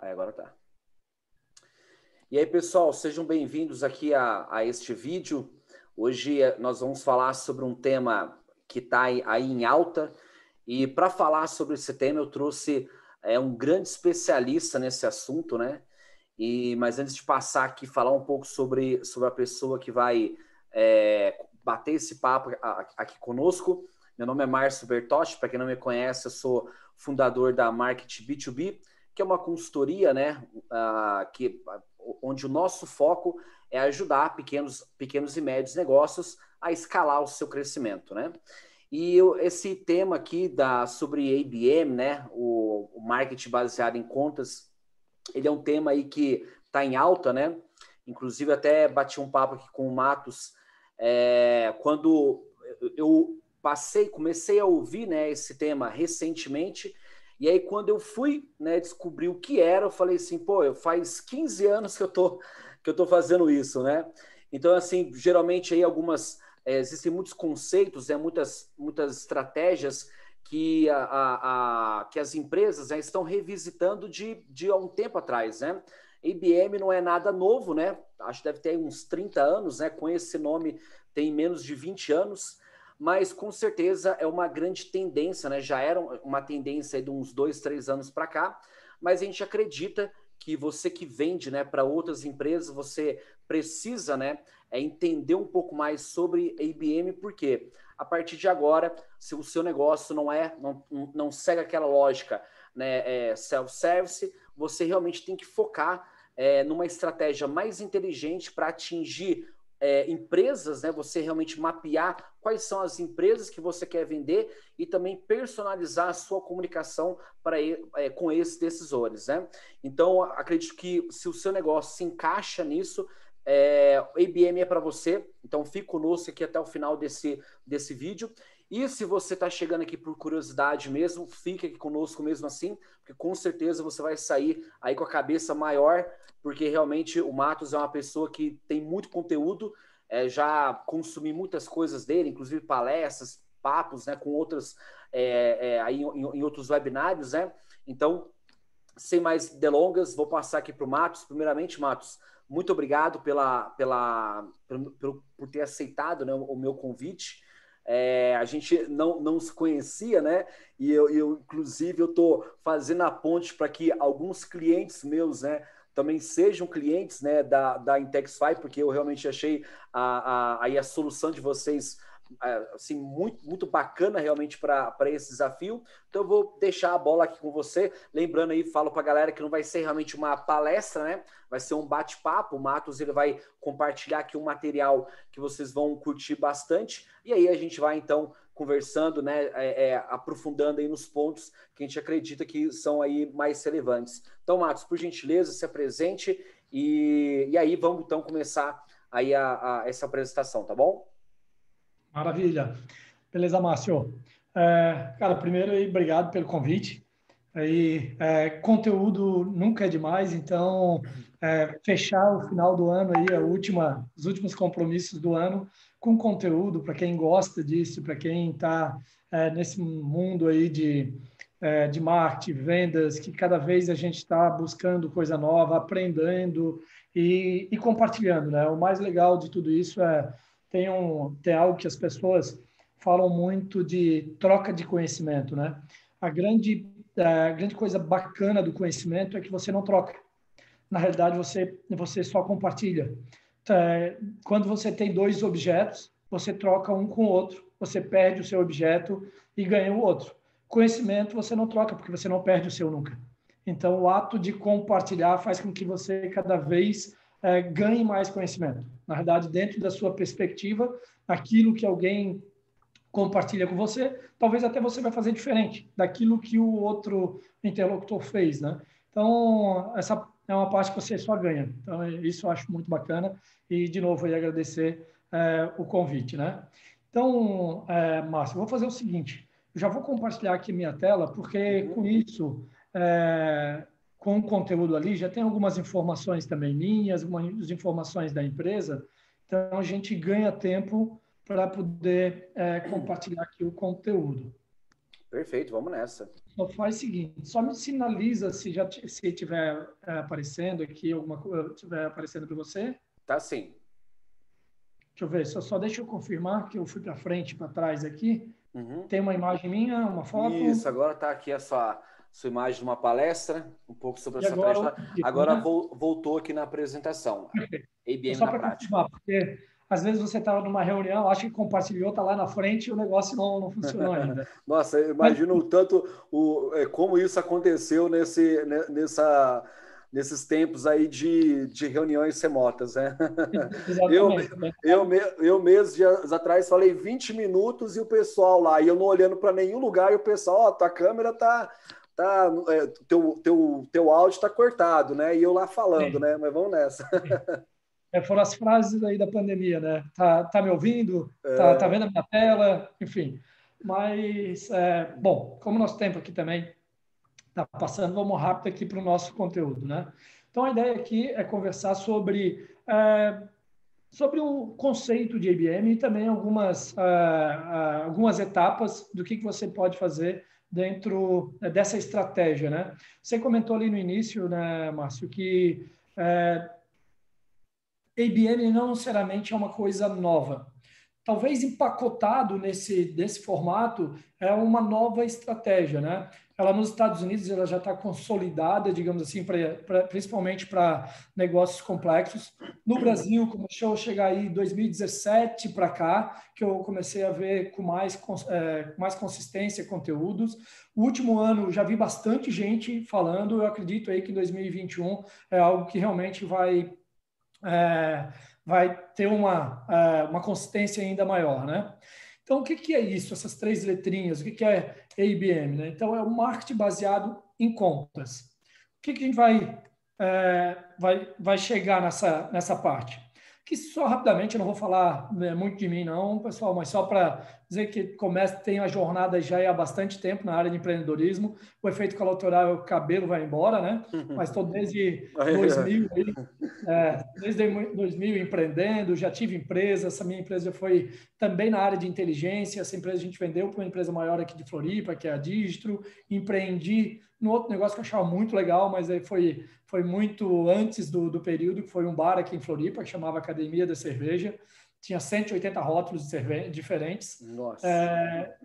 Aí agora tá. E aí, pessoal, sejam bem-vindos aqui a este vídeo. Hoje nós vamos falar sobre um tema que está aí em alta. E para falar sobre esse tema, eu trouxe um grande especialista nesse assunto, né? Mas antes de passar aqui, falar um pouco sobre a pessoa que vai bater esse papo aqui conosco. Meu nome é Márcio Bertotti, para quem não me conhece, eu sou fundador da Market B2B, que é uma consultoria, né, onde o nosso foco é ajudar pequenos e médios negócios a escalar o seu crescimento, né? E esse tema aqui sobre ABM, né, o marketing baseado em contas, ele é um tema aí que está em alta, né? Inclusive até bati um papo aqui com o Matos quando eu comecei a ouvir, né, esse tema recentemente. E aí, quando eu fui, né, descobrir o que era, eu falei assim, pô, faz 15 anos que eu tô fazendo isso, né? Então, assim, geralmente aí existem muitos conceitos, muitas estratégias que, que as empresas, né, estão revisitando de há um tempo atrás, né? IBM não é nada novo, né? Acho que deve ter uns 30 anos, né? Com esse nome tem menos de 20 anos, mas com certeza é uma grande tendência, né? Já era uma tendência aí de uns 2, 3 anos para cá, mas a gente acredita que você que vende, né, para outras empresas, você precisa, né, entender um pouco mais sobre a IBM, porque a partir de agora, se o seu negócio não segue aquela lógica, né, self-service, você realmente tem que focar numa estratégia mais inteligente para atingir empresas, né? Você realmente mapear quais são as empresas que você quer vender e também personalizar a sua comunicação com esses decisores, né? Então, acredito que se o seu negócio se encaixa nisso, o IBM é para você. Então, fique conosco aqui até o final desse vídeo. E se você está chegando aqui por curiosidade mesmo, fique aqui conosco mesmo assim, porque com certeza você vai sair aí com a cabeça maior, porque realmente o Matos é uma pessoa que tem muito conteúdo, já consumi muitas coisas dele, inclusive palestras, papos, né, com outras, aí em outros webinários, né? Então, sem mais delongas, vou passar aqui para o Matos. Primeiramente, Matos, muito obrigado por ter aceitado, né, o meu convite. A gente não se conhecia, né? E inclusive, eu estou fazendo a ponte para que alguns clientes meus, né, também sejam clientes, né, da Intexify, porque eu realmente achei a solução de vocês assim, muito bacana realmente para esse desafio. Então eu vou deixar a bola aqui com você. Lembrando aí, falo para a galera que não vai ser realmente uma palestra, né? Vai ser um bate-papo. O Matos ele vai compartilhar aqui um material que vocês vão curtir bastante. E aí a gente vai então conversando, né? Aprofundando aí nos pontos que a gente acredita que são aí mais relevantes. Então, Matos, por gentileza, se apresente e aí vamos então começar aí essa apresentação, tá bom? Maravilha. Beleza, Márcio. Cara, primeiro aí, obrigado pelo convite. Aí, conteúdo nunca é demais, então fechar o final do ano aí, os últimos compromissos do ano com conteúdo para quem gosta disso, para quem está nesse mundo aí de marketing, vendas, que cada vez a gente está buscando coisa nova, aprendendo e compartilhando, né? O mais legal de tudo isso tem algo que as pessoas falam muito de troca de conhecimento, né? A grande coisa bacana do conhecimento é que você não troca. Na realidade, você só compartilha. Quando você tem dois objetos, você troca um com o outro, você perde o seu objeto e ganha o outro. Conhecimento você não troca, porque você não perde o seu nunca. Então, o ato de compartilhar faz com que você cada vez ganhe mais conhecimento. Na verdade, dentro da sua perspectiva, aquilo que alguém compartilha com você, talvez até você vai fazer diferente daquilo que o outro interlocutor fez, né? Então, essa é uma parte que você só ganha. Então, isso eu acho muito bacana e, de novo, eu ia agradecer o convite, né? Então, Márcio, eu vou fazer o seguinte, eu já vou compartilhar aqui minha tela, porque com isso, com o conteúdo ali, já tem algumas informações também minhas, algumas informações da empresa, então a gente ganha tempo para poder compartilhar aqui o conteúdo. Perfeito, vamos nessa. Só faz o seguinte, só me sinaliza se já se estiver aparecendo aqui, alguma coisa estiver aparecendo para você. Tá sim. Deixa eu ver, só deixa eu confirmar que eu fui para frente, para trás aqui. Tem uma imagem minha, uma foto. Isso, agora está aqui a sua imagem de uma palestra, um pouco sobre a E sua agora o trajetória. vídeo, Agora né? voltou aqui na apresentação. Perfeito. IBM Só na para prática. confirmar, porque às vezes você estava numa reunião, acha que compartilhou, está lá na frente e o negócio não funcionou ainda. Nossa, eu Mas, imagino tanto como isso aconteceu nesses tempos aí de reuniões remotas, né? Eu, exatamente. Né? eu mesmo, dias atrás, falei 20 minutos e o pessoal lá, e eu não olhando para nenhum lugar, e o pessoal, ó, tua câmera teu áudio está cortado, né? E eu lá falando, né? Mas vamos nessa. Foram as frases aí da pandemia, né? Tá me ouvindo? Tá vendo a minha tela? Enfim. Mas, bom, como nosso tempo aqui também está passando, vamos rápido aqui para o nosso conteúdo, né? Então, a ideia aqui é conversar sobre o conceito de IBM e também algumas etapas do que você pode fazer dentro dessa estratégia, né? Você comentou ali no início, né, Márcio, que IBM não necessariamente é uma coisa nova. Talvez empacotado desse formato é uma nova estratégia, né? Ela nos Estados Unidos ela já está consolidada, digamos assim, principalmente para negócios complexos. No Brasil, começou a chegar aí 2017 para cá, que eu comecei a ver com mais consistência conteúdos. O último ano já vi bastante gente falando, eu acredito aí que em 2021 é algo que realmente vai ter uma consistência ainda maior, né? Então, o que é isso, essas três letrinhas? O que é ABM? Né? Então, é um marketing baseado em contas. O que a gente vai chegar nessa parte? Que só rapidamente, eu não vou falar muito de mim não, pessoal, mas só para dizer que tem a jornada já há bastante tempo na área de empreendedorismo. O efeito colateral é o cabelo vai embora, né? Mas estou desde 2000 aí, desde 2000 empreendendo, já tive empresa, essa minha empresa foi também na área de inteligência, essa empresa a gente vendeu para uma empresa maior aqui de Floripa, que é a Distro, empreendi no outro negócio que eu achava muito legal, mas aí foi muito antes do período, que foi um bar aqui em Floripa, que chamava Academia da Cerveja, tinha 180 rótulos de cerveja diferentes. Nossa.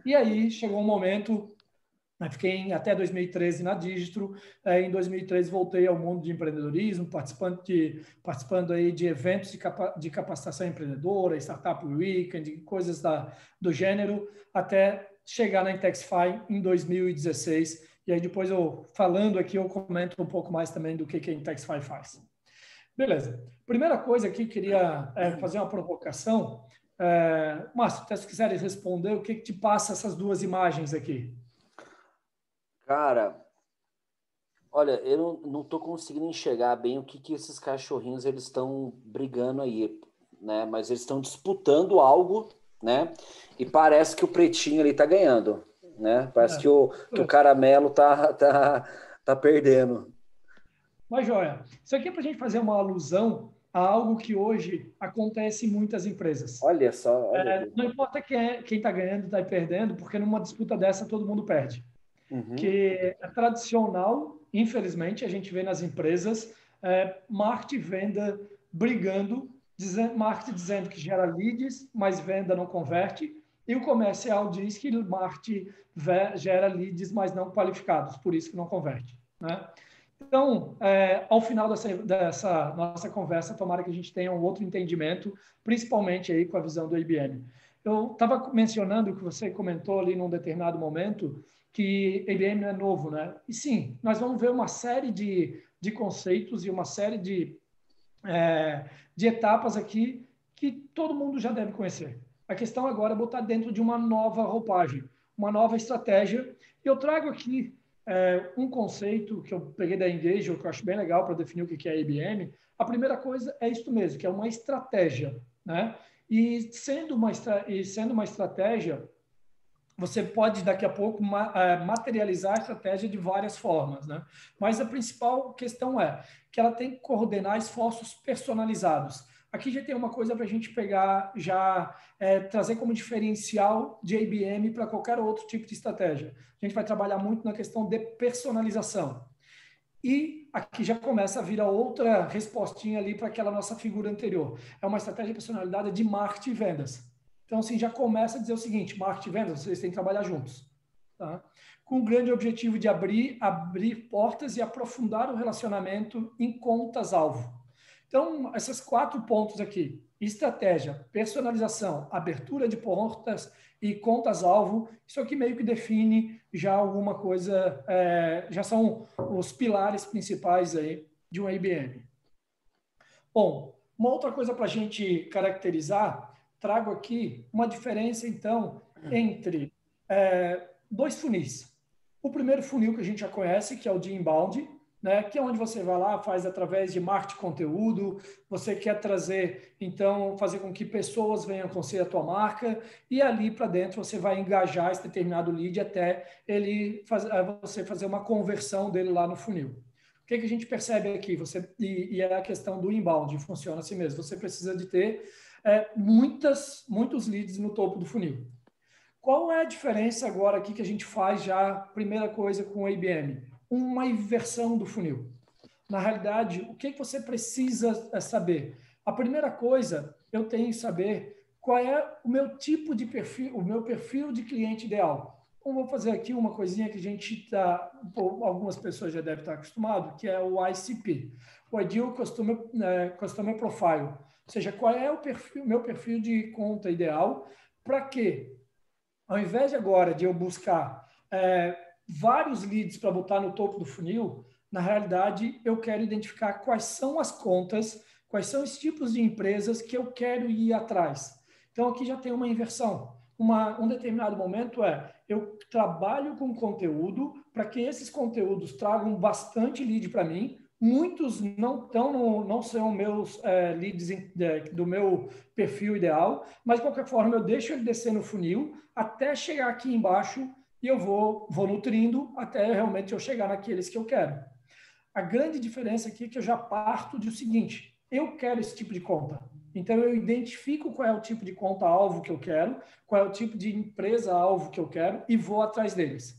E aí chegou um momento, fiquei até 2013 na Distro, em 2013 voltei ao mundo de empreendedorismo, participando aí de eventos de capacitação empreendedora, Startup Weekend, coisas do gênero, até chegar na Intexify em 2016. E aí depois falando aqui, eu comento um pouco mais também do que a Intexify faz. Beleza. Primeira coisa aqui, queria fazer uma provocação. Márcio, se quiseres responder, o que te passa essas duas imagens aqui? Cara, olha, eu não estou conseguindo enxergar bem o que esses cachorrinhos eles estão brigando aí, né? Mas eles estão disputando algo, né? E parece que o pretinho ali tá ganhando, né? Parece que o caramelo tá perdendo. Mas, joia, isso aqui é para a gente fazer uma alusão a algo que hoje acontece em muitas empresas. Olha só, olha não importa quem está ganhando e está perdendo, porque numa disputa dessa todo mundo perde. Uhum. Que é tradicional, infelizmente, a gente vê nas empresas marketing e venda brigando, marketing dizendo que gera leads, mas venda não converte, e o comercial diz que marketing gera leads, mas não qualificados, por isso que não converte. Né? Então, ao final dessa nossa conversa, tomara que a gente tenha um outro entendimento, principalmente aí com a visão do IBM. Eu estava mencionando que você comentou ali num determinado momento que IBM não é novo, né? E sim, nós vamos ver uma série de conceitos e uma série de etapas aqui que todo mundo já deve conhecer. A questão agora é botar dentro de uma nova roupagem, uma nova estratégia. E eu trago aqui um conceito que eu peguei da Engage, que eu acho bem legal para definir o que é a IBM. A primeira coisa é isso mesmo, que é uma estratégia, né? E sendo uma estratégia, você pode daqui a pouco materializar a estratégia de várias formas, né? Mas a principal questão é que ela tem que coordenar esforços personalizados. aqui já tem uma coisa para a gente pegar, já trazer como diferencial de ABM para qualquer outro tipo de estratégia. A gente vai trabalhar muito na questão de personalização. E aqui já começa a vir a outra respostinha ali para aquela nossa figura anterior. É uma estratégia personalizada de marketing e vendas. Então, assim, já começa a dizer o seguinte, marketing e vendas, vocês têm que trabalhar juntos. Tá? Com o grande objetivo de abrir portas e aprofundar o relacionamento em contas-alvo. Então, esses 4 pontos aqui, estratégia, personalização, abertura de portas e contas-alvo, isso aqui meio que define já alguma coisa, já são os pilares principais aí de um IBM. Bom, uma outra coisa para a gente caracterizar, trago aqui uma diferença, então, entre 2 funis. O primeiro funil que a gente já conhece, que é o de inbound, né, que é onde você vai lá, faz através de marketing de conteúdo, você quer trazer, então, fazer com que pessoas venham conhecer a tua marca, e ali para dentro você vai engajar esse determinado lead até você fazer uma conversão dele lá no funil. O que a gente percebe aqui? E é a questão do inbound, funciona assim mesmo. Você precisa de ter muitos leads no topo do funil. Qual é a diferença agora aqui que a gente faz já, primeira coisa com o IBM? Uma inversão do funil. Na realidade, o que você precisa saber? A primeira coisa, eu tenho que saber qual é o meu tipo de perfil, o meu perfil de cliente ideal. Então, vou fazer aqui uma coisinha que a gente algumas pessoas já devem estar acostumadas, que é o ICP, o Ideal Customer Profile. Ou seja, qual é o meu perfil de conta ideal, para quê? Ao invés de agora de eu buscar vários leads para botar no topo do funil, na realidade eu quero identificar quais são as contas, quais são os tipos de empresas que eu quero ir atrás. Então aqui já tem uma inversão. Um determinado momento eu trabalho com conteúdo para que esses conteúdos tragam bastante lead para mim. Muitos não são meus leads do meu perfil ideal, mas de qualquer forma eu deixo ele descer no funil até chegar aqui embaixo e eu vou nutrindo até realmente eu chegar naqueles que eu quero. A grande diferença aqui é que eu já parto do seguinte, eu quero esse tipo de conta. Então, eu identifico qual é o tipo de conta-alvo que eu quero, qual é o tipo de empresa-alvo que eu quero e vou atrás deles.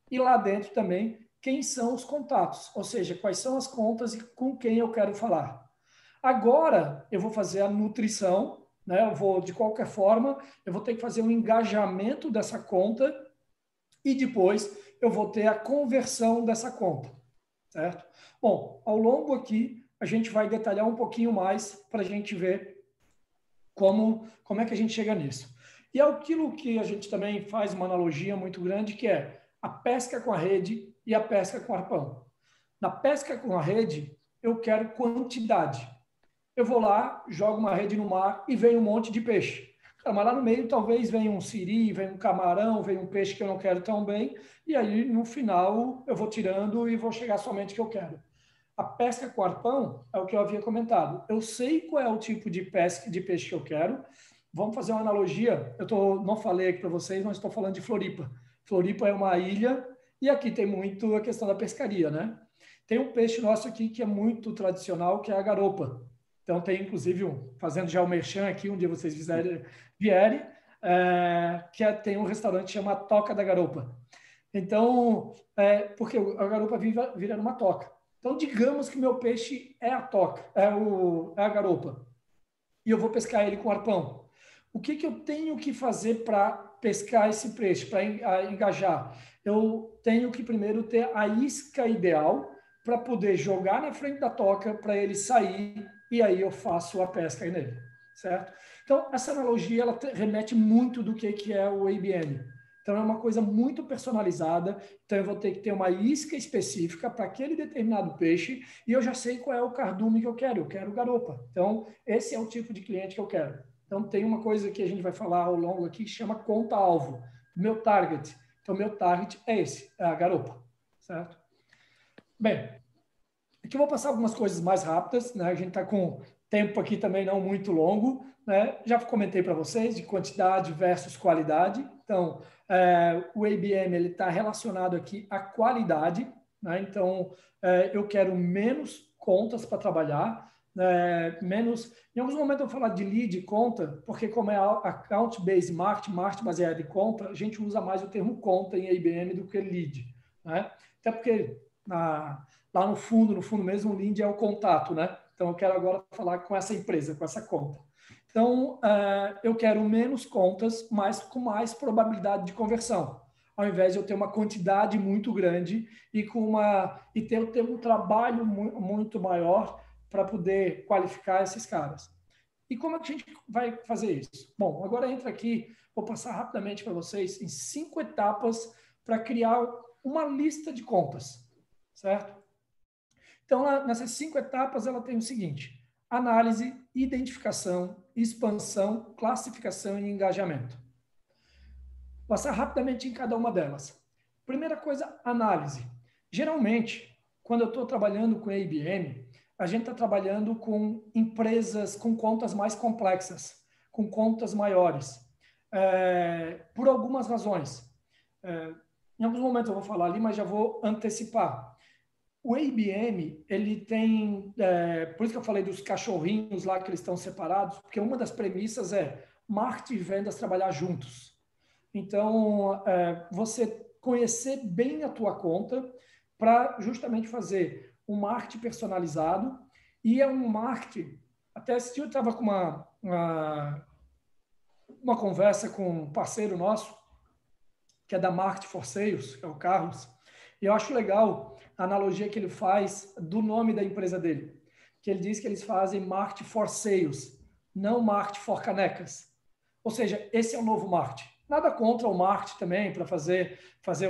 E lá dentro também, quem são os contatos, ou seja, quais são as contas e com quem eu quero falar. Agora, eu vou fazer a nutrição, né? De qualquer forma, eu vou ter que fazer um engajamento dessa conta e depois eu vou ter a conversão dessa conta, certo? Bom, ao longo aqui, a gente vai detalhar um pouquinho mais para a gente ver como é que a gente chega nisso. E é aquilo que a gente também faz uma analogia muito grande, que é a pesca com a rede e a pesca com o arpão. Na pesca com a rede, eu quero quantidade. Eu vou lá, jogo uma rede no mar e vem um monte de peixe. Mas lá no meio talvez venha um siri, venha um camarão, venha um peixe que eu não quero tão bem, e aí no final eu vou tirando e vou chegar somente que eu quero. A pesca com arpão é o que eu havia comentado. Eu sei qual é o tipo de pesca de peixe que eu quero. Vamos fazer uma analogia. Não falei aqui para vocês, mas estou falando de Floripa. Floripa é uma ilha e aqui tem muito a questão da pescaria, né? Tem um peixe nosso aqui que é muito tradicional, que é a garopa. Então tem inclusive fazendo já o merchan aqui, um dia vocês vierem, tem um restaurante que chama Toca da Garopa. Então, porque a garopa vira numa toca. Então, digamos que meu peixe é a toca, é a garopa, e eu vou pescar ele com arpão. O que eu tenho que fazer para pescar esse peixe, para engajar? Eu tenho que primeiro ter a isca ideal para poder jogar na frente da toca, para ele sair, e aí eu faço a pesca nele, certo? Então, essa analogia ela remete muito do que é o ABM. Então, é uma coisa muito personalizada. Então, eu vou ter que ter uma isca específica para aquele determinado peixe e eu já sei qual é o cardume que eu quero. Eu quero garopa. Então, esse é o tipo de cliente que eu quero. Então, tem uma coisa que a gente vai falar ao longo aqui que chama conta-alvo. Meu target. Então, meu target é esse, é a garopa. Certo? Bem, aqui eu vou passar algumas coisas mais rápidas. Né? A gente está com tempo aqui também não muito longo. Né? Já comentei para vocês de quantidade versus qualidade. Então, o ABM está relacionado aqui à qualidade. Né? Então, eu quero menos contas para trabalhar. menos... Em alguns momentos eu vou falar de lead e conta, porque como é account-based marketing, marketing baseado em conta, a gente usa mais o termo conta em IBM do que lead, né? Até porque lá no fundo mesmo, o lead é o contato, né? Então eu quero agora falar com essa empresa, com essa conta. Então, eu quero menos contas, mas com mais probabilidade de conversão, ao invés de eu ter uma quantidade muito grande e ter um trabalho muito maior para poder qualificar esses caras. E como é que a gente vai fazer isso? Bom, agora entra aqui, vou passar rapidamente para vocês em 5 etapas para criar uma lista de contas, certo? Então, nessas 5 etapas, ela tem o seguinte: análise, identificação, expansão, classificação e engajamento. Vou passar rapidamente em cada uma delas. Primeira coisa, análise. Geralmente, quando eu estou trabalhando com a IBM, a gente está trabalhando com empresas com contas mais complexas, com contas maiores, por algumas razões. Em alguns momentos eu vou falar ali, mas já vou antecipar. O IBM, ele tem, por isso que eu falei dos cachorrinhos lá que eles estão separados, porque uma das premissas é marketing e vendas trabalhar juntos. Então, você conhecer bem a tua conta para justamente fazer um marketing personalizado, e é um marketing, até esse dia eu estava com uma conversa com um parceiro nosso, que é da Market for Sales, que é o Carlos, e eu acho legal a analogia que ele faz do nome da empresa dele, que ele diz que eles fazem Market for Sales, não Market for canecas. Ou seja, esse é o novo marketing. Nada contra o marketing também, para fazer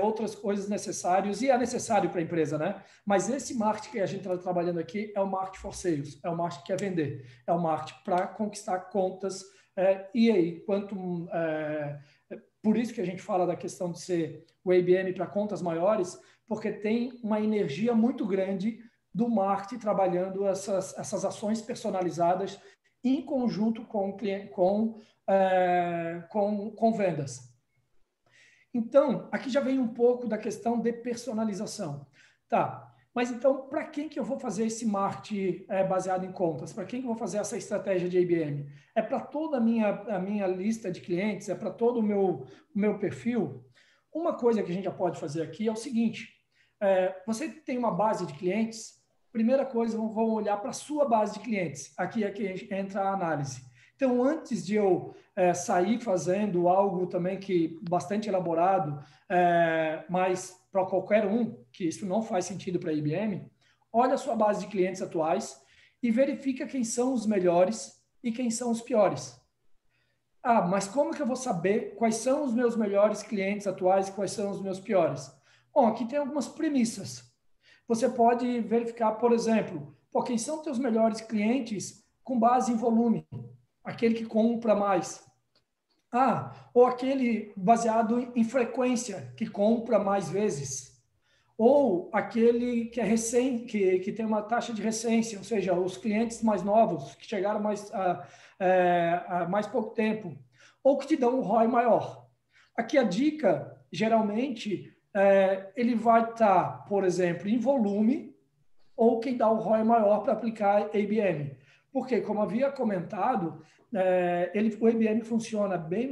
outras coisas necessárias, e é necessário para a empresa, né? Mas esse marketing que a gente está trabalhando aqui é o marketing for sales, é o marketing que quer vender, é o marketing para conquistar contas, e aí, por isso que a gente fala da questão de ser o IBM para contas maiores, porque tem uma energia muito grande do marketing trabalhando essas ações personalizadas em conjunto com vendas. Então, aqui já vem um pouco da questão de personalização. Tá, mas então, para quem que eu vou fazer esse marketing baseado em contas? Para quem que eu vou fazer essa estratégia de IBM? É para toda a minha lista de clientes? É para todo o meu perfil? Uma coisa que a gente já pode fazer aqui é o seguinte: você tem uma base de clientes, primeira coisa, vamos olhar para a sua base de clientes. Aqui é que entra a análise. Então, antes de eu sair fazendo algo também que bastante elaborado, mas para qualquer um, que isso não faz sentido para a IBM, olha a sua base de clientes atuais e verifica quem são os melhores e quem são os piores. Ah, mas como que eu vou saber quais são os meus melhores clientes atuais e quais são os meus piores? Bom, aqui tem algumas premissas. Você pode verificar, por exemplo, quem são teus melhores clientes com base em volume, aquele que compra mais. Ou aquele baseado em frequência, que compra mais vezes. Ou aquele que é que tem uma taxa de recência, ou seja, os clientes mais novos, que chegaram há mais pouco tempo. Ou que te dão um ROI maior. Aqui a dica, geralmente, ele vai estar, por exemplo, em volume, ou quem dá o ROI maior para aplicar ABM. Porque, como havia comentado, o ABM funciona bem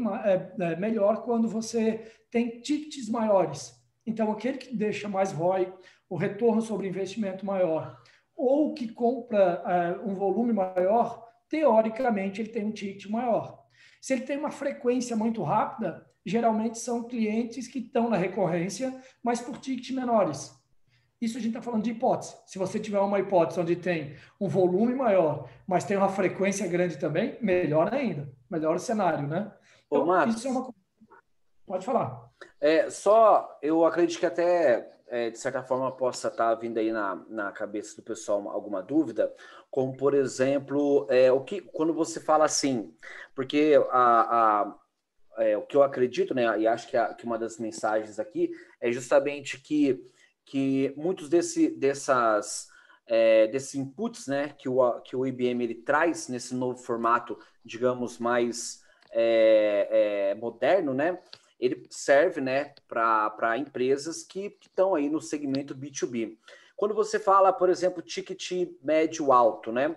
melhor quando você tem tickets maiores. Então, aquele que deixa mais ROI, o retorno sobre investimento maior, ou que compra um volume maior, teoricamente ele tem um ticket maior. Se ele tem uma frequência muito rápida, geralmente são clientes que estão na recorrência, mas por tickets menores. Isso a gente está falando de hipótese. Se você tiver uma hipótese onde tem um volume maior, mas tem uma frequência grande também, melhor ainda. Melhor o cenário, né? Então, Marcos, isso é uma coisa. Pode falar. Eu acredito que até, de certa forma, possa estar vindo aí na cabeça do pessoal alguma dúvida, como, por exemplo, quando você fala assim, porque o que eu acredito, né, e acho que uma das mensagens aqui é justamente que muitos desses inputs, né, que o IBM ele traz nesse novo formato, digamos, mais moderno, né, ele serve, né, para empresas que estão aí no segmento B2B. Quando você fala, por exemplo, ticket médio alto, né,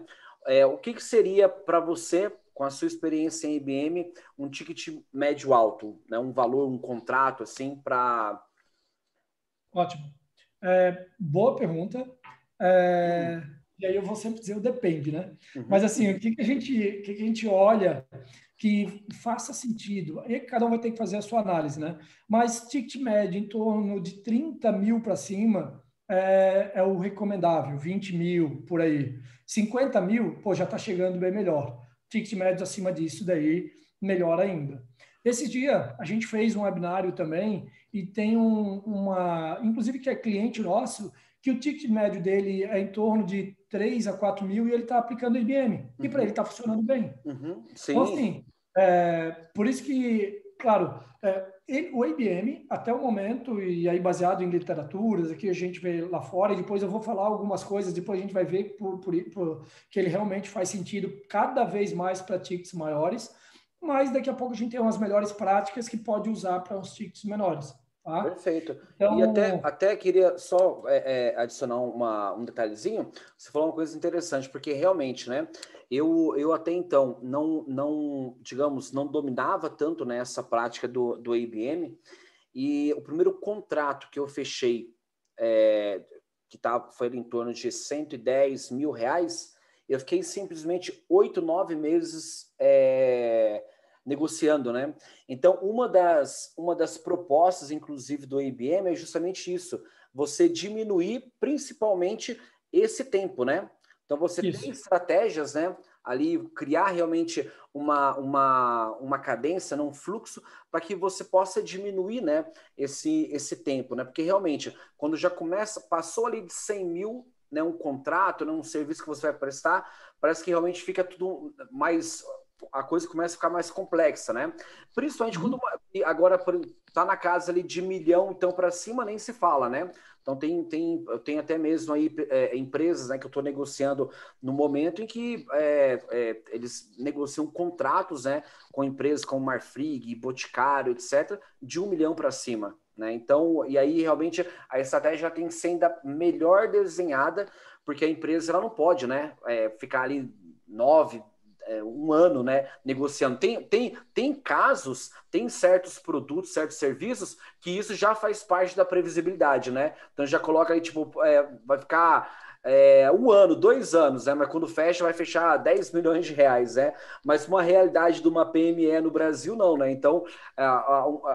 O que seria para você, com a sua experiência em IBM, um ticket médio alto, né? Um valor, um contrato, assim, para... Ótimo. Boa pergunta. E aí eu vou sempre dizer o depende, né? Mas assim, o que a gente olha que faça sentido? Aí cada um vai ter que fazer a sua análise, né? Mas ticket médio em torno de 30 mil para cima é o recomendável, 20 mil por aí. 50 mil, pô, já está chegando bem melhor. Ticket médio acima disso daí, melhor ainda. Esse dia a gente fez um webinário também e tem inclusive que é cliente nosso, que o ticket médio dele é em torno de 3 a 4 mil e ele está aplicando IBM. E para ele está funcionando bem. Então, Sim. assim, por isso que, claro, o IBM, até o momento, e aí baseado em literaturas, aqui a gente vê lá fora, e depois eu vou falar algumas coisas, depois a gente vai ver que ele realmente faz sentido cada vez mais para tickets maiores, mas daqui a pouco a gente tem umas melhores práticas que pode usar para os tickets menores. Tá? Perfeito. Então, E até queria só adicionar um detalhezinho. Você falou uma coisa interessante, porque realmente, né? Eu até então digamos, não dominava tanto nessa prática do IBM, e o primeiro contrato que eu fechei, foi em torno de 110 mil reais, eu fiquei simplesmente 8, 9 meses negociando, né? Então, uma das propostas, inclusive, do IBM é justamente isso, você diminuir principalmente esse tempo, né? Então, você tem estratégias, né? Ali, criar realmente uma cadência, um fluxo, para que você possa diminuir, né, esse tempo, né? Porque realmente, quando já passou ali de 100 mil, né, um contrato, né, um serviço que você vai prestar, parece que realmente fica tudo mais... A coisa começa a ficar mais complexa, né? Principalmente quando agora tá na casa ali de 1 milhão, então para cima nem se fala, né? Então eu tenho até mesmo aí empresas, né, que eu estou negociando no momento em que eles negociam contratos, né, com empresas como Marfrig, Boticário, etc., de 1 milhão para cima, né? Então, e aí realmente a estratégia já tem que ser ainda melhor desenhada, porque a empresa ela não pode, né, ficar ali 1 ano, né, negociando. Tem casos, tem certos produtos, certos serviços que isso já faz parte da previsibilidade, né? Então já coloca aí, tipo, vai ficar 1 ano, 2 anos, né? Mas quando fecha, vai fechar 10 milhões de reais, né? Mas uma realidade de uma PME no Brasil, não, né? Então,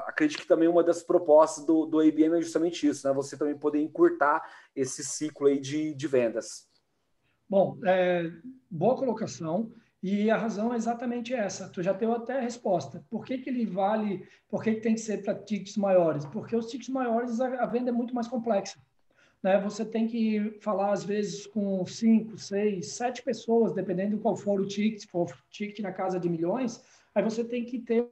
acredito que também uma das propostas do IBM é justamente isso, né? Você também poder encurtar esse ciclo aí de vendas. Bom, boa colocação. E a razão é exatamente essa. Tu já deu até a resposta. Por que ele vale? Por que tem que ser para tickets maiores? Porque os tickets maiores a venda é muito mais complexa, né? Você tem que falar às vezes com 5, 6, 7 pessoas, dependendo de qual for o ticket. Se for ticket na casa de milhões, aí você tem que ter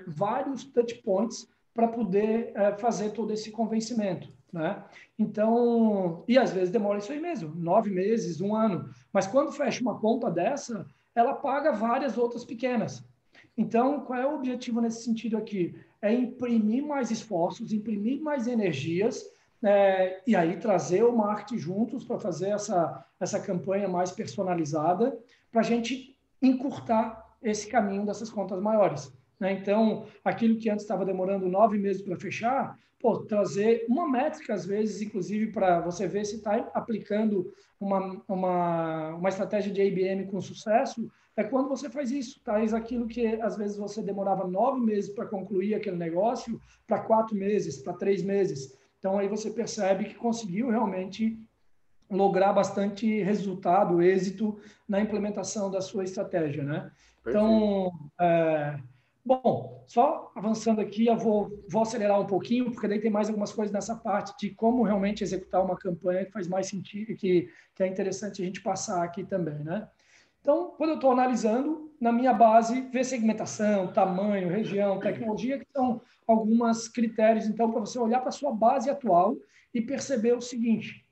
vários touch points para poder fazer todo esse convencimento, né? Então, e às vezes demora isso aí mesmo, 9 meses, 1 ano. Mas quando fecha uma conta dessa, ela paga várias outras pequenas. Então, qual é o objetivo nesse sentido aqui? É imprimir mais esforços, imprimir mais energias, e aí trazer o marketing juntos para fazer essa campanha mais personalizada, para a gente encurtar esse caminho dessas contas maiores, né? Então, aquilo que antes estava demorando 9 meses para fechar, trazer uma métrica, às vezes, inclusive, para você ver se está aplicando uma estratégia de IBM com sucesso, é quando você faz isso, traz aquilo que, às vezes, você demorava 9 meses para concluir aquele negócio, para 4 meses, para 3 meses. Então, aí você percebe que conseguiu realmente lograr bastante resultado, êxito na implementação da sua estratégia, né? Perfeito. Então, bom, só avançando aqui, eu vou acelerar um pouquinho, porque daí tem mais algumas coisas nessa parte de como realmente executar uma campanha que faz mais sentido, que é interessante a gente passar aqui também, né? Então, quando eu estou analisando, na minha base, ver segmentação, tamanho, região, tecnologia, que são alguns critérios, então, para você olhar para a sua base atual e perceber o seguinte: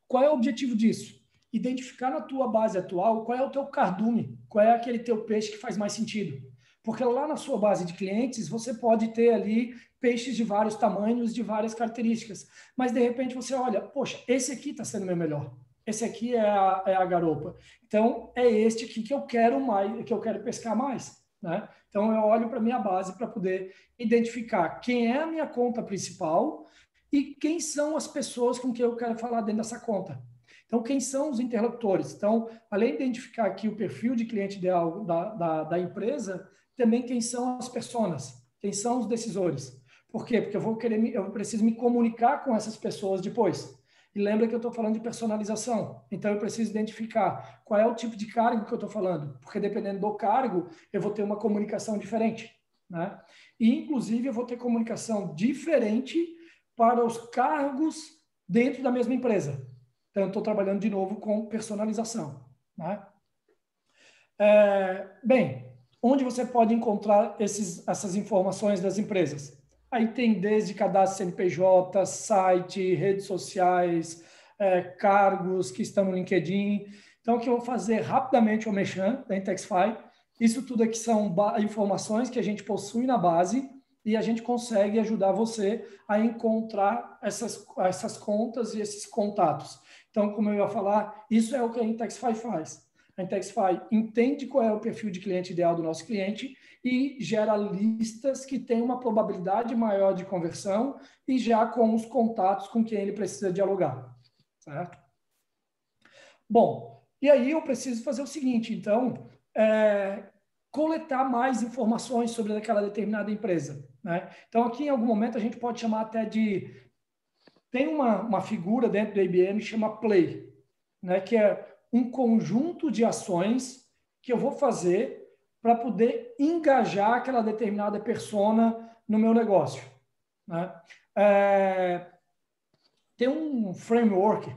qual é o objetivo disso? Identificar na tua base atual qual é o teu cardume, qual é aquele teu peixe que faz mais sentido. Porque lá na sua base de clientes, você pode ter ali peixes de vários tamanhos, de várias características. Mas, de repente, você olha, poxa, esse aqui está sendo meu melhor. esse aqui é a garopa. Então, é este aqui que eu quero mais, que eu quero pescar mais, né? Então, eu olho para a minha base para poder identificar quem é a minha conta principal e quem são as pessoas com quem eu quero falar dentro dessa conta. Então, quem são os interlocutores? Então, além de identificar aqui o perfil de cliente ideal da empresa, também quem são as pessoas, quem são os decisores. Por quê? Porque eu preciso me comunicar com essas pessoas depois. E lembra que eu estou falando de personalização. Então, eu preciso identificar qual é o tipo de cargo que eu estou falando, porque dependendo do cargo, eu vou ter uma comunicação diferente, né? E, inclusive, eu vou ter comunicação diferente para os cargos dentro da mesma empresa. Então, eu estou trabalhando de novo com personalização, né? Bem, onde você pode encontrar essas informações das empresas? Aí tem desde cadastro CNPJ, site, redes sociais, cargos que estão no LinkedIn. Então, o que eu vou fazer rapidamente o Mechan da Intexify. Isso tudo aqui são informações que a gente possui na base e a gente consegue ajudar você a encontrar essas contas e esses contatos. Então, como eu ia falar, isso é o que a Intexify faz. A Intexify entende qual é o perfil de cliente ideal do nosso cliente e gera listas que têm uma probabilidade maior de conversão e já com os contatos com quem ele precisa dialogar, certo? Bom, e aí eu preciso fazer o seguinte, então, coletar mais informações sobre aquela determinada empresa, né? Então, aqui em algum momento a gente pode chamar até de... Tem uma figura dentro do IBM que chama Play, né? Que é um conjunto de ações que eu vou fazer para poder engajar aquela determinada persona no meu negócio, né? Tem um framework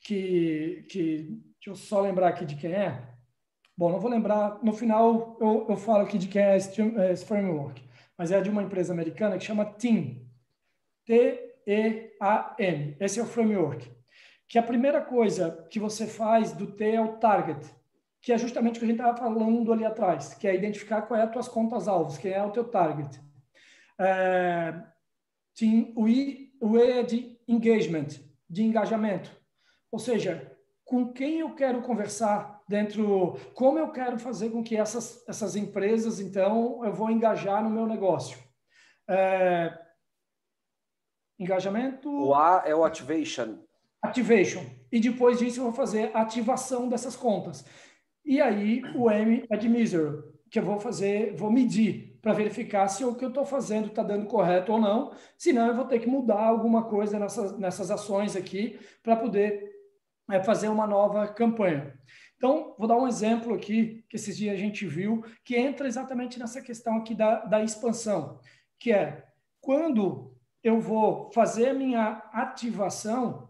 deixa eu só lembrar aqui de quem é. Bom, não vou lembrar, no final eu falo aqui de quem é esse framework, mas é de uma empresa americana que chama TEAM, T-E-A-M. Esse é o framework. Que a primeira coisa que você faz do T é o target, que é justamente o que a gente estava falando ali atrás, que é identificar qual é as tuas contas-alvos, quem é o teu target. O E é de engagement, de engajamento. Ou seja, com quem eu quero conversar dentro, como eu quero fazer com que essas empresas, então, eu vou engajar no meu negócio. Engajamento... O A é o activation. Activation. E depois disso eu vou fazer a ativação dessas contas. E aí o M é de measure, que eu vou medir para verificar se o que eu estou fazendo está dando correto ou não. Senão eu vou ter que mudar alguma coisa nessas ações aqui para poder fazer uma nova campanha. Então, vou dar um exemplo aqui, que esses dias a gente viu, que entra exatamente nessa questão aqui da expansão, que é quando eu vou fazer a minha ativação,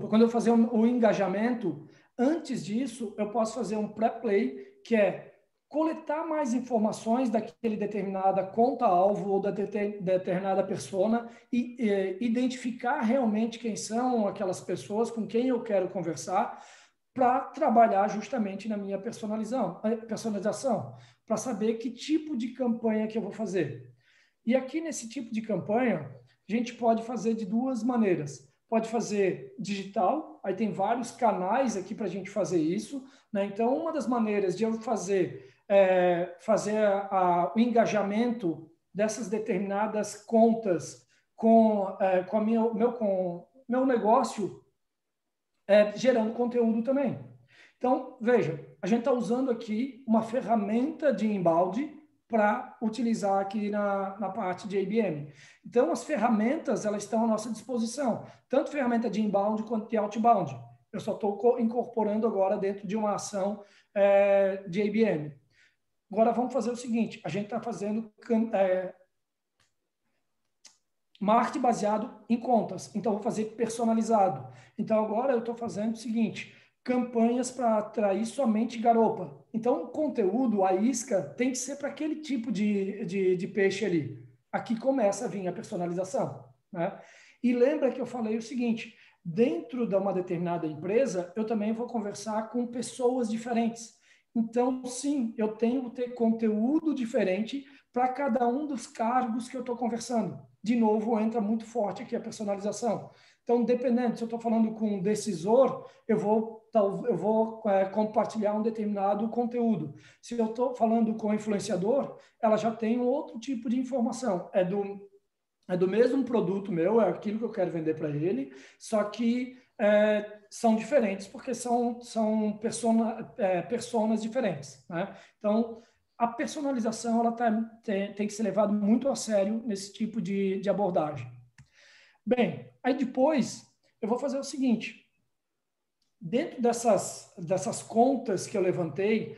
quando eu fazer o engajamento, antes disso, eu posso fazer um pré-play, que é coletar mais informações daquele determinada conta-alvo ou da determinada persona e identificar realmente quem são aquelas pessoas com quem eu quero conversar para trabalhar justamente na minha personalização, para saber que tipo de campanha que eu vou fazer. E aqui nesse tipo de campanha, a gente pode fazer de duas maneiras. Pode fazer digital, aí tem vários canais aqui para a gente fazer isso, né? Então, uma das maneiras de eu fazer o engajamento dessas determinadas contas com meu negócio gerando conteúdo também. Então, veja, a gente está usando aqui uma ferramenta de inbound para utilizar aqui na parte de IBM. Então, as ferramentas elas estão à nossa disposição, tanto ferramenta de inbound quanto de outbound. Eu só estou incorporando agora dentro de uma ação de IBM. Agora, vamos fazer o seguinte, a gente está fazendo marketing baseado em contas. Então, vou fazer personalizado. Então, agora eu estou fazendo o seguinte, campanhas para atrair somente garopa. Então, o conteúdo, a isca, tem que ser para aquele tipo de peixe ali. Aqui começa a vir a personalização, né? E lembra que eu falei o seguinte, dentro de uma determinada empresa, eu também vou conversar com pessoas diferentes. Então, sim, eu tenho que ter conteúdo diferente para cada um dos cargos que eu estou conversando. De novo, entra muito forte aqui a personalização. Então, dependendo, se eu estou falando com um decisor, eu vou compartilhar um determinado conteúdo. Se eu estou falando com um influenciador, ela já tem um outro tipo de informação. É do mesmo produto meu, é aquilo que eu quero vender para ele, só que são diferentes, porque são personas diferentes, né? Então, a personalização ela tem que ser levada muito a sério nesse tipo de abordagem. Bem, aí depois eu vou fazer o seguinte, dentro dessas contas que eu levantei,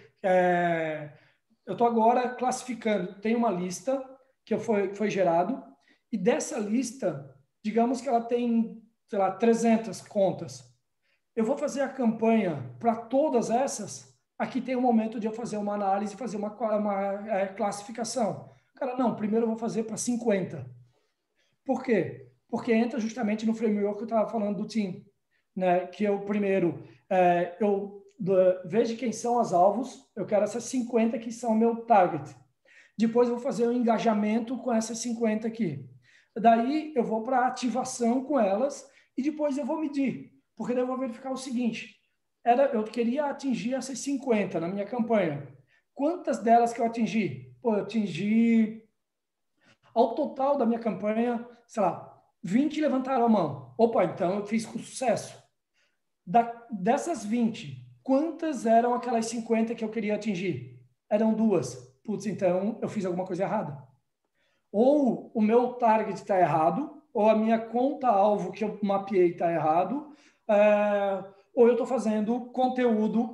eu estou agora classificando, tem uma lista que foi gerado, e dessa lista, digamos que ela tem, sei lá, 300 contas. Eu vou fazer a campanha para todas essas, aqui tem um momento de eu fazer uma análise, fazer uma classificação. Cara, não, primeiro eu vou fazer para 50. Por quê? Porque entra justamente no framework que eu estava falando do team, né? Que eu primeiro, vejo quem são os alvos, eu quero essas 50 que são meu target. Depois eu vou fazer um engajamento com essas 50 aqui. Daí eu vou para a ativação com elas e depois eu vou medir, porque daí eu vou verificar o seguinte, eu queria atingir essas 50 na minha campanha. Quantas delas que eu atingi? Pô, eu atingi, ao total da minha campanha, sei lá, 20 levantaram a mão. Opa, então eu fiz com sucesso. Dessas 20, quantas eram aquelas 50 que eu queria atingir? Eram 2. Putz, então eu fiz alguma coisa errada. Ou o meu target está errado, ou a minha conta-alvo que eu mapeei está errado, ou eu estou fazendo conteúdo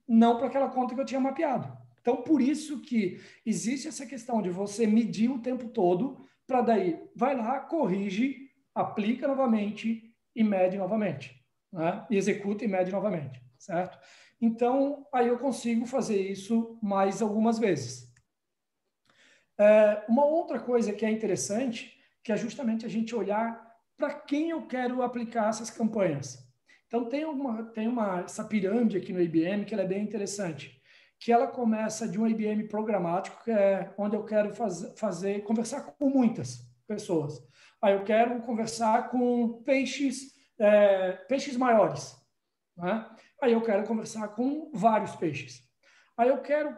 não para aquela conta que eu tinha mapeado. Então, por isso que existe essa questão de você medir o tempo todo, para daí, vai lá, corrige, aplica novamente e mede novamente. Né? E executa e mede novamente, certo? Então, aí eu consigo fazer isso mais algumas vezes. Uma outra coisa que é interessante, que é justamente a gente olhar para quem eu quero aplicar essas campanhas. Então, tem essa pirâmide aqui no IBM que ela é bem interessante, que ela começa de um IBM programático, que é onde eu quero conversar com muitas pessoas. Aí eu quero conversar com peixes maiores, né? Aí eu quero conversar com vários peixes. Aí eu quero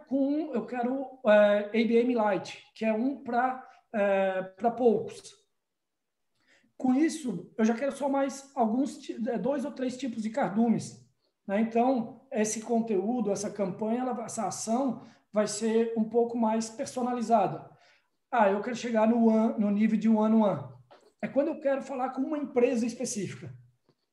IBM Lite, que é um para poucos. Com isso, eu já quero só mais 2 ou 3 tipos de cardumes. Né? Então, esse conteúdo, essa campanha, essa ação vai ser um pouco mais personalizada. Eu quero chegar no nível de one-on-one. É quando eu quero falar com uma empresa específica.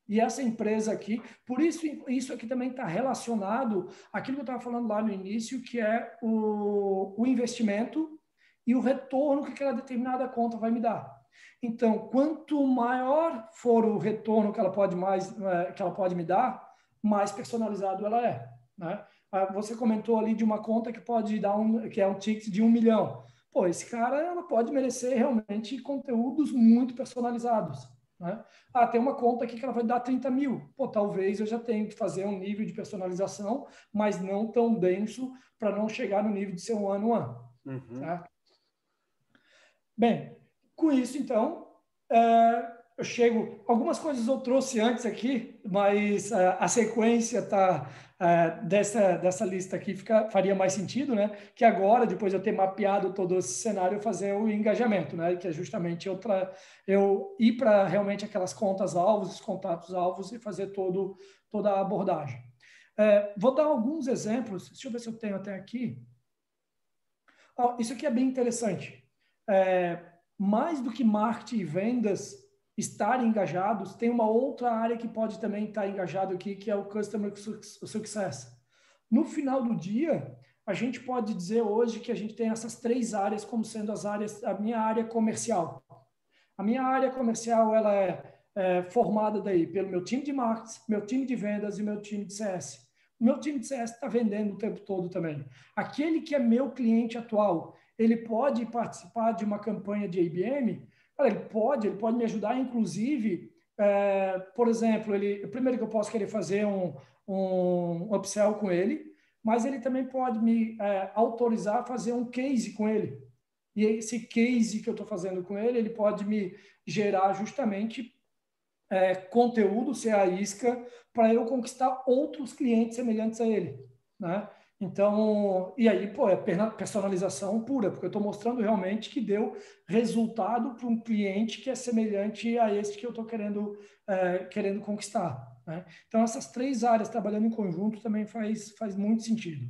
E essa empresa aqui, por isso aqui também está relacionado àquilo que eu estava falando lá no início, que é o investimento e o retorno que aquela determinada conta vai me dar. Então, quanto maior for o retorno que ela pode me dar, mais personalizado ela é. Né? Você comentou ali de uma conta que pode dar que é um ticket de 1 milhão. Pô, esse cara ela pode merecer realmente conteúdos muito personalizados. Né? Tem uma conta aqui que ela vai dar 30 mil. Pô, talvez eu já tenha que fazer um nível de personalização, mas não tão denso para não chegar no nível de ser um ano. Uhum. Tá? Bem, com isso, então, eu chego... Algumas coisas eu trouxe antes aqui, mas a sequência dessa lista aqui faria mais sentido, né? Que agora, depois de eu ter mapeado todo esse cenário, eu fazer o engajamento, né? Que é justamente eu ir para realmente aquelas contas-alvos, os contatos-alvos e fazer toda a abordagem. Vou dar alguns exemplos, deixa eu ver se eu tenho até aqui. Isso aqui é bem interessante. Mais do que marketing e vendas estarem engajados, tem uma outra área que pode também estar engajado aqui, que é o Customer Success. No final do dia, a gente pode dizer hoje que a gente tem essas 3 áreas como sendo a minha área comercial. A minha área comercial ela é formada daí pelo meu time de marketing, meu time de vendas e meu time de CS. O meu time de CS está vendendo o tempo todo também. Aquele que é meu cliente atual, ele pode participar de uma campanha de IBM? Ele pode me ajudar, inclusive, por exemplo, primeiro que eu posso querer fazer um upsell com ele, mas ele também pode me autorizar a fazer um case com ele. E esse case que eu estou fazendo com ele, ele pode me gerar justamente conteúdo ser a isca para eu conquistar outros clientes semelhantes a ele, né? Então, e aí, pô, é personalização pura, porque eu estou mostrando realmente que deu resultado para um cliente que é semelhante a esse que eu estou querendo conquistar, né? Então, essas três áreas trabalhando em conjunto também faz muito sentido.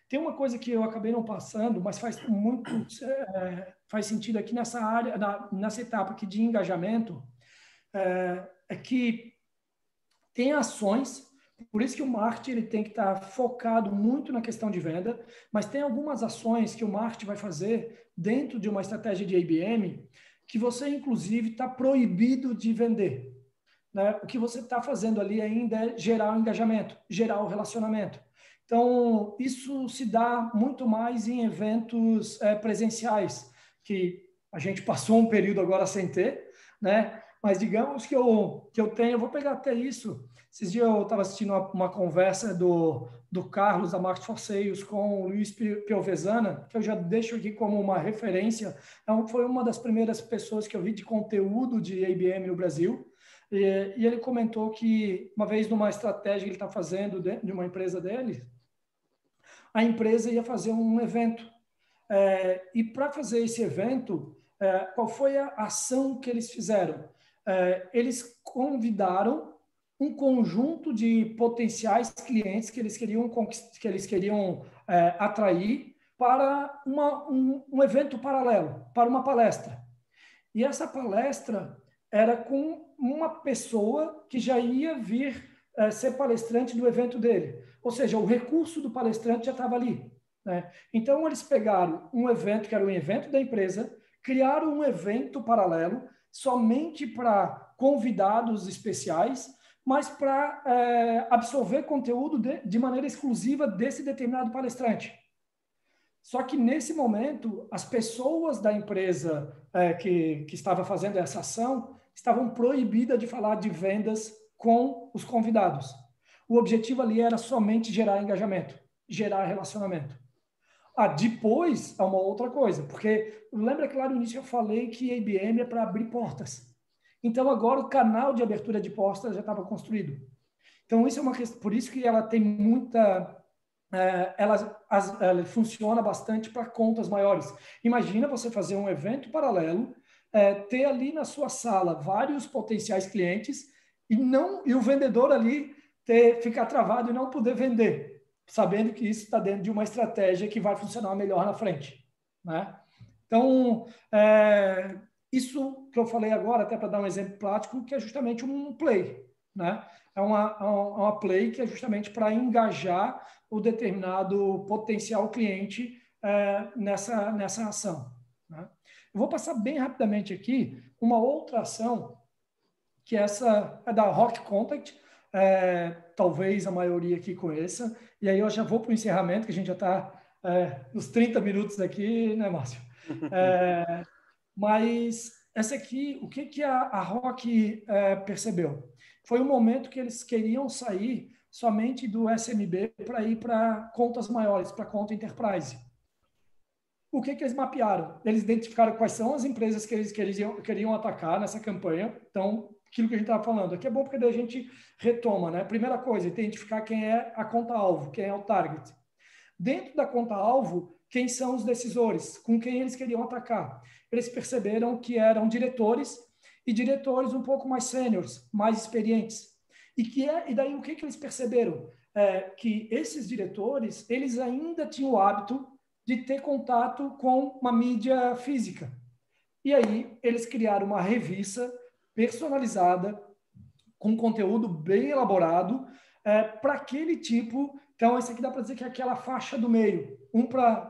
Tem uma coisa que eu acabei não passando, mas faz sentido aqui nessa área, nessa etapa aqui de engajamento, é que tem ações, por isso que o marketing ele tem que estar focado muito na questão de venda, mas tem algumas ações que o marketing vai fazer dentro de uma estratégia de IBM que você, inclusive, está proibido de vender, né? O que você está fazendo ali ainda é gerar o engajamento, gerar o relacionamento. Então, isso se dá muito mais em eventos presenciais, que a gente passou um período agora sem ter, né? Mas digamos que eu tenho, eu vou pegar até isso. Esses dias eu estava assistindo uma conversa do Carlos, da Market for Sales, com o Luiz Piovesana, que eu já deixo aqui como uma referência. Então, foi uma das primeiras pessoas que eu vi de conteúdo de IBM no Brasil. E ele comentou que, uma vez numa estratégia que ele está fazendo de uma empresa dele, a empresa ia fazer um evento. E para fazer esse evento, qual foi a ação que eles fizeram? Eles convidaram um conjunto de potenciais clientes que eles queriam atrair para um evento paralelo, para uma palestra. E essa palestra era com uma pessoa que já ia vir ser palestrante do evento dele. Ou seja, o recurso do palestrante já estava ali, né? Então, eles pegaram um evento que era um evento da empresa, criaram um evento paralelo somente para convidados especiais, mas para absorver conteúdo de maneira exclusiva desse determinado palestrante. Só que, nesse momento, as pessoas da empresa que estava fazendo essa ação estavam proibidas de falar de vendas com os convidados. O objetivo ali era somente gerar engajamento, gerar relacionamento. Depois é uma outra coisa, porque lembra que lá no início eu falei que a IBM é para abrir portas. Então, agora o canal de abertura de portas já estava construído. Então, isso é uma questão, por isso que ela tem muita... ela funciona bastante para contas maiores. Imagina você fazer um evento paralelo, ter ali na sua sala vários potenciais clientes e o vendedor ali ficar travado e não poder vender, sabendo que isso está dentro de uma estratégia que vai funcionar melhor na frente, né? Então, isso que eu falei agora, até para dar um exemplo prático, que é justamente um play, né? É uma play que é justamente para engajar o determinado potencial cliente nessa ação, né? Eu vou passar bem rapidamente aqui uma outra ação, que essa é da Rock Contact, talvez a maioria aqui conheça, e aí eu já vou para o encerramento, que a gente já está nos 30 minutos aqui, né, Márcio? Mas essa aqui, o que a Rock percebeu? Foi um momento que eles queriam sair somente do SMB para ir para contas maiores, para conta enterprise. O que eles mapearam? Eles identificaram quais são as empresas que eles queriam atacar nessa campanha. Então, aquilo que a gente estava falando aqui é bom porque daí a gente retoma, né? Primeira coisa, identificar quem é a conta-alvo, quem é o target. Dentro da conta-alvo, quem são os decisores, com quem eles queriam atacar. Eles perceberam que eram diretores e diretores um pouco mais sêniores, mais experientes. E daí o que eles perceberam? Que esses diretores, eles ainda tinham o hábito de ter contato com uma mídia física. E aí eles criaram uma revista personalizada, com conteúdo bem elaborado, para aquele tipo. Então, esse aqui dá para dizer que é aquela faixa do meio,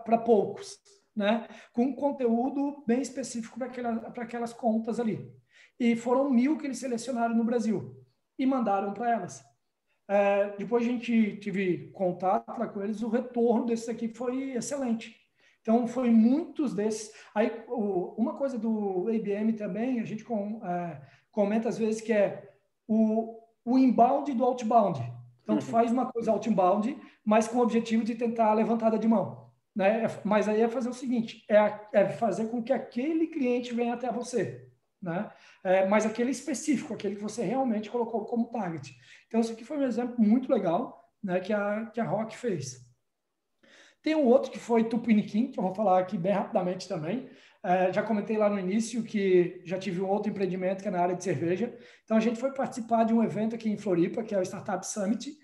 para poucos, né? Com conteúdo bem específico para aquelas contas ali. E foram 1.000 que eles selecionaram no Brasil e mandaram para elas. Depois a gente tive contato lá com eles, o retorno desses aqui foi excelente. Então, foi muitos desses. Aí, uma coisa do IBM também, a gente comenta às vezes que é o inbound do outbound. Então, tu faz uma coisa outbound, mas com o objetivo de tentar a levantada de mão, né? Mas aí é fazer o seguinte, é fazer com que aquele cliente venha até você, né? Mas aquele específico, aquele que você realmente colocou como target. Então, isso aqui foi um exemplo muito legal, né, que a Rock fez. Tem um outro que foi Tupiniquim, que eu vou falar aqui bem rapidamente também. Já comentei lá no início que já tive um outro empreendimento que é na área de cerveja. Então, a gente foi participar de um evento aqui em Floripa, que é o Startup Summit,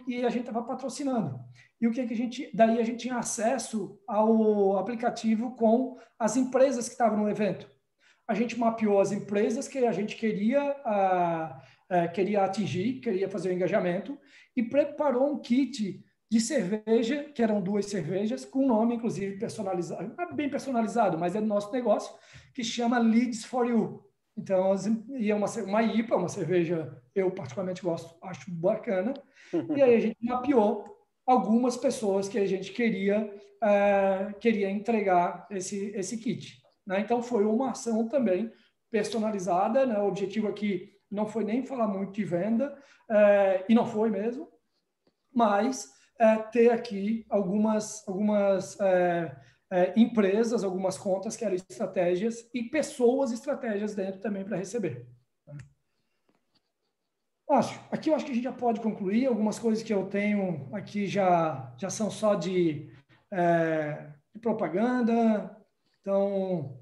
e a gente estava patrocinando. E o que a gente... Daí a gente tinha acesso ao aplicativo com as empresas que estavam no evento. A gente mapeou as empresas que a gente queria atingir, queria fazer o engajamento, e preparou um kit de cerveja, que eram 2 cervejas, com nome, inclusive, personalizado, bem personalizado, mas é do nosso negócio, que chama Leads for You. Então, e é uma IPA, uma cerveja, eu particularmente gosto, acho bacana, e aí a gente mapeou algumas pessoas que a gente queria entregar esse kit. Né? Então, foi uma ação também personalizada, né? O objetivo aqui não foi nem falar muito de venda, e não foi mesmo, mas ter aqui algumas empresas, algumas contas que eram estratégias e pessoas estratégias dentro também para receber. Aqui eu acho que a gente já pode concluir. Algumas coisas que eu tenho aqui já são só de propaganda. Então,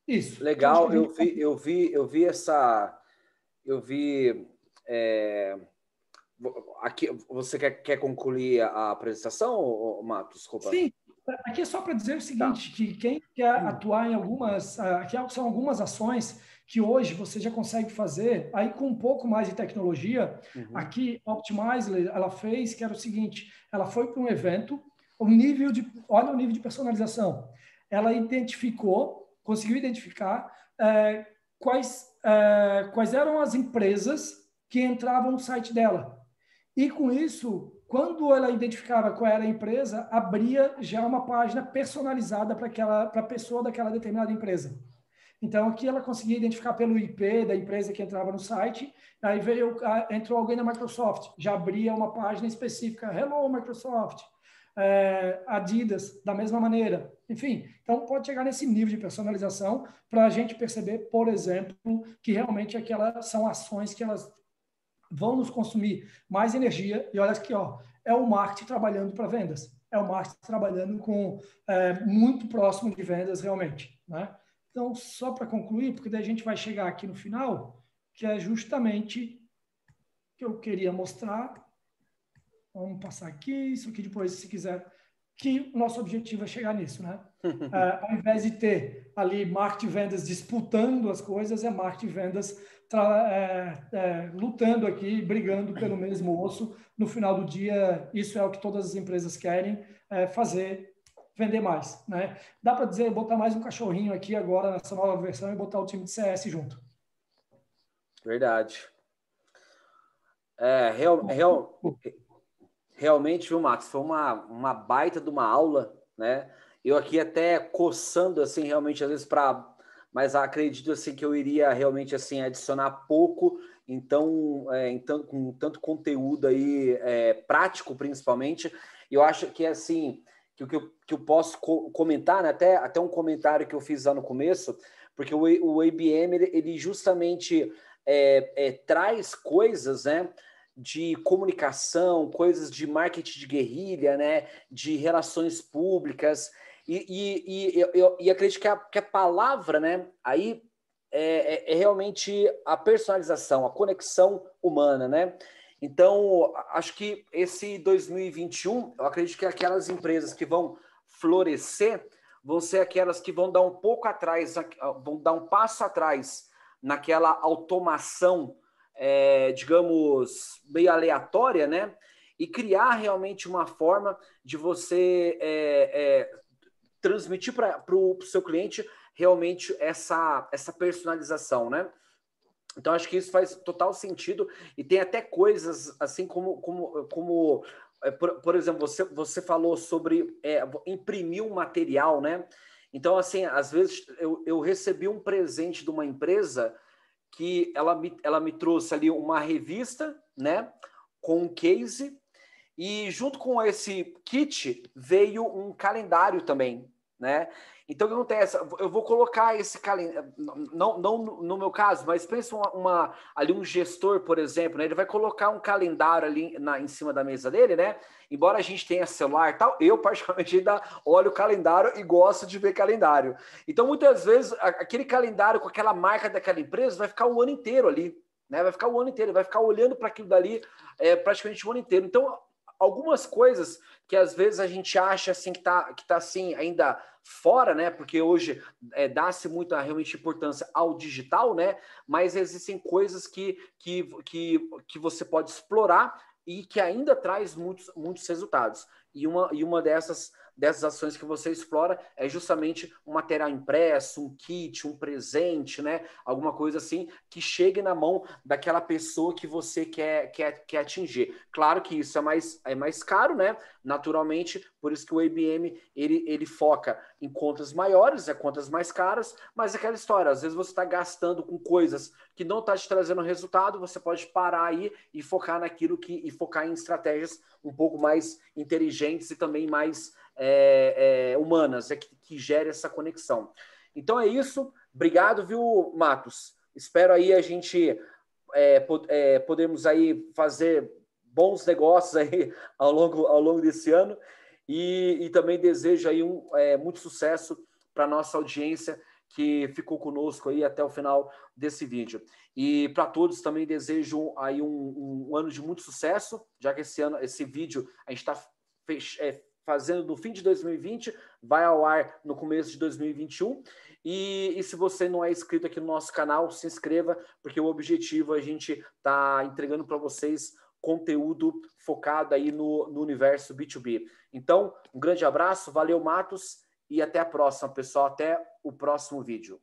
isso. Legal, eu vi essa... Eu vi... Aqui, você quer concluir a apresentação, Matos? Desculpa. Sim, aqui é só para dizer o seguinte, que quem quer atuar em algumas... Aqui são algumas ações que hoje você já consegue fazer, aí com um pouco mais de tecnologia. Aqui, a Optimizely, ela fez, que era o seguinte, ela foi para um evento, olha o nível de personalização. Ela conseguiu identificar quais eram as empresas que entravam no site dela. E com isso, quando ela identificava qual era a empresa, abria já uma página personalizada para a pessoa daquela determinada empresa. Então, aqui ela conseguia identificar pelo IP da empresa que entrava no site, aí entrou alguém da Microsoft, já abria uma página específica, Hello, Microsoft, Adidas, da mesma maneira. Enfim, então pode chegar nesse nível de personalização para a gente perceber, por exemplo, que realmente aquelas são ações que elas vão nos consumir mais energia. E olha aqui, é o marketing trabalhando para vendas. É o marketing trabalhando com muito próximo de vendas realmente, né? Então, só para concluir, porque daí a gente vai chegar aqui no final, que é justamente o que eu queria mostrar. Vamos passar aqui, isso aqui depois, se quiser, que o nosso objetivo é chegar nisso, né? Ao invés de ter ali marketing e vendas disputando as coisas, é marketing e vendas lutando aqui, brigando pelo mesmo osso. No final do dia, isso é o que todas as empresas querem fazer, vender mais, né? Dá para dizer, botar mais um cachorrinho aqui agora nessa nova versão e botar o time de CS junto. Verdade. Realmente, viu, Max? Foi uma baita de uma aula, né? Eu aqui até coçando, assim, realmente, às vezes, mas acredito, assim, que eu iria realmente, assim, adicionar pouco, então, com tanto conteúdo aí, prático, principalmente. E eu acho que, assim, que eu posso comentar, né? Até um comentário que eu fiz lá no começo, porque o IBM, ele justamente traz coisas, né? De comunicação, coisas de marketing de guerrilha, né? De relações públicas, e acredito que a palavra, né? Aí é realmente a personalização, a conexão humana, né? Então, acho que esse 2021, eu acredito que aquelas empresas que vão florescer vão ser aquelas que vão dar um pouco atrás, vão dar um passo atrás naquela automação, digamos, meio aleatória, né? E criar realmente uma forma de você transmitir para o seu cliente realmente essa personalização, né? Então, acho que isso faz total sentido e tem até coisas, assim, por exemplo, você falou sobre imprimir um material, né? Então, assim, às vezes eu recebi um presente de uma empresa que ela me trouxe ali uma revista, né, com um case, e junto com esse kit veio um calendário também, né? Então, o que acontece? Eu vou colocar esse calendário, não no meu caso, mas pensa ali um gestor, por exemplo, né? Ele vai colocar um calendário ali em cima da mesa dele, né? Embora a gente tenha celular e tal, eu particularmente ainda olho o calendário e gosto de ver calendário. Então, muitas vezes, aquele calendário com aquela marca daquela empresa vai ficar o ano inteiro ali, né? Vai ficar o ano inteiro, vai ficar olhando para aquilo dali praticamente o ano inteiro. Então, algumas coisas que às vezes a gente acha assim que tá assim ainda fora, né? Porque hoje dá-se muita realmente importância ao digital, né? Mas existem coisas que você pode explorar e que ainda traz muitos resultados. E uma dessas ações que você explora é justamente um material impresso, um kit, um presente, né? Alguma coisa assim que chegue na mão daquela pessoa que você quer atingir. Claro que isso é mais caro, né? Naturalmente, por isso que o IBM ele foca em contas maiores, contas mais caras, mas aquela história, às vezes você está gastando com coisas que não está te trazendo resultado, você pode parar aí e focar naquilo e focar em estratégias um pouco mais inteligentes e também mais humanas, que gere essa conexão. Então é isso. Obrigado, viu, Matos? Espero aí a gente podemos aí fazer bons negócios aí ao longo desse ano e também desejo aí muito sucesso para nossa audiência que ficou conosco aí até o final desse vídeo. E para todos também desejo aí um ano de muito sucesso, já que esse vídeo a gente está fazendo no fim de 2020, vai ao ar no começo de 2021. E se você não é inscrito aqui no nosso canal, se inscreva, porque o objetivo é a gente tá entregando para vocês conteúdo focado aí no universo B2B. Então, um grande abraço, valeu, Matos, e até a próxima, pessoal. Até o próximo vídeo.